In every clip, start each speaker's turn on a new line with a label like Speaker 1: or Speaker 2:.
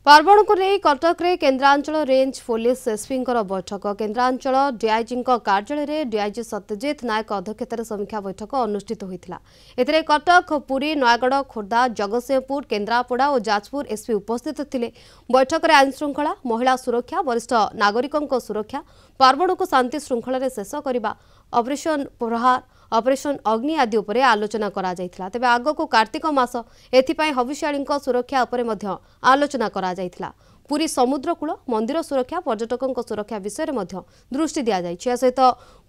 Speaker 1: पार्वण को नहीं कटक रे केन्द्रांचल रेंज पुलिस एसपी बैठक केन्द्रांचल डीआईजी कार्यालय डीआईजी सत्यजित नायक अध्यक्षतार समीक्षा बैठक अनुष्ठित होता है। कटक पुरी नयगढ़ खोर्धा जगतसिंहपुर केन्द्रापड़ा और जाजपुर एसपी उपस्थित थे। बैठक में आईन श्रृंखला महिला सुरक्षा वरिष्ठ नागरिकों सुरक्षा पार्वण को शांति श्रृंखला शेष करने ऑपरेशन प्रहार ऑपरेशन अग्नि आदि उपरे आलोचना करा जायथिला। तेबे आगको कार्तिक मास एथिपाई हविष्याळींक सुरक्षा उपरे मध्य आलोचना करा जायथिला। पुरी समुद्रकूल मंदिर सुरक्षा पर्यटकों सुरक्षा विषय में दृष्टि दिया जायछि। सहित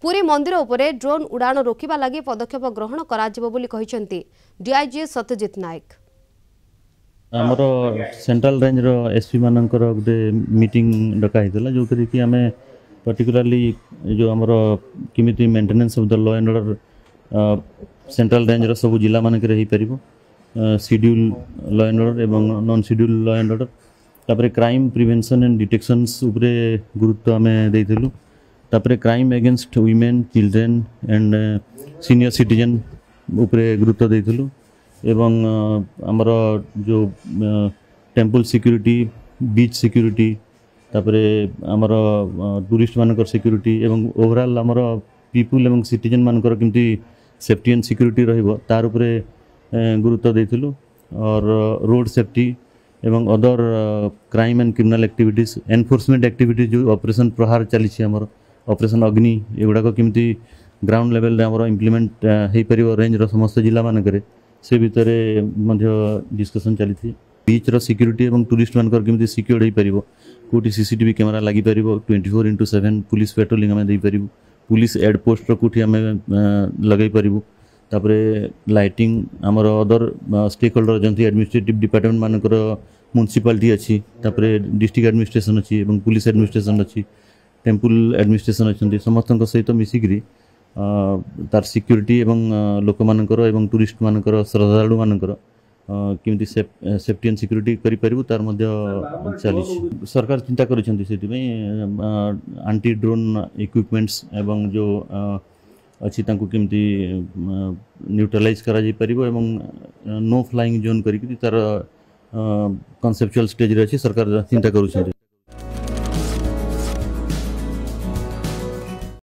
Speaker 1: पुरी मंदिर उपरे ड्रोन उड़ान रोकिबा लागि पदक्षेप ग्रहण करा जिवो बोली कहिसेंती डीआईजी सत्यजित नायक।
Speaker 2: आमर सेंट्रल रेंज रो एसपी मानकर गोटे मीटिंग डका हितला जो करी कि आमे पर्टिकुलरली जो आमर किमिति maintenance of the law and order central range रो सब जिला मानक रही परिबो शेड्यूल लॉ एंड ऑर्डर एवं non schedule law and order तापरे क्राइम प्रिवेंशन एंड डिटेक्शंस उपरे गुरुत्व आमे देइथिलु। तापरे crime against women children and senior citizen उपरे गुरुत्व देइथिलु एवं आमर जो टेम्पल सिक्यूरिटी बीच सिक्यूरिटी तापरे आमर टूरिस्ट मानकर सिक्यूरिटी एवं ओवरऑल आमर पीपुल एवं सिटीजन मानकर केमती सेफ्टी एंड सिक्यूरिटी रहिबो तार उपरे गुरुत्व देइथिलु। और रोड सेफ्टी एवं other crime and criminal activities enforcement activities जो ऑपरेशन प्रहार चली आमर ऑपरेशन अग्नि एगुड़ाक केमती ग्राउंड लेवल आमर इम्प्लीमेंट हो पार रेंज रो समस्त जिला मानक से भितर डिस्कसन चली। बीच रो सिक्यूरिटी एवं टूरिस्ट मानकर केमती सिक्योर्ड हो पार कोटी सीसीटीवी कैमेरा लगी पार 24x7 पुलिस पेट्रोलिंग आम दे पार पुलिस एड पोस्ट कोठी आम लगे पारू। तापरे लाइटिंग आमर अदर स्टेक होल्डर जंती एडमिनिस्ट्रेटिव डिपार्टमेंट मानकर म्युनिसिपालिटी अच्छी तापरे डिस्ट्रिक्ट एडमिनिस्ट्रेशन अच्छी एवं पुलिस एडमिनिस्ट्रेशन अच्छी टेम्पल एडमिनिस्ट्रेशन अच्छा समस्त सहित मिसिकी तार सिक्यूरिटी एवं लोक मानकर एवं टूरिस्ट मानकर श्रद्धालु मानकर केमती सेफ्टी एंड सिक्यूरिटी करि परिबु तार मध्ये चली। सरकार चिंता करिसेंती सेति आंटी ड्रोन इक्विपमेंट्स एवं जो अच्छी तांको केमती न्यूट्रलाइज करा जाई परिबो एवं नो फ्लाइंग जोन करिकि तार कॉन्सेप्चुअल स्टेज रे अछि सरकार चिंता करूछंती।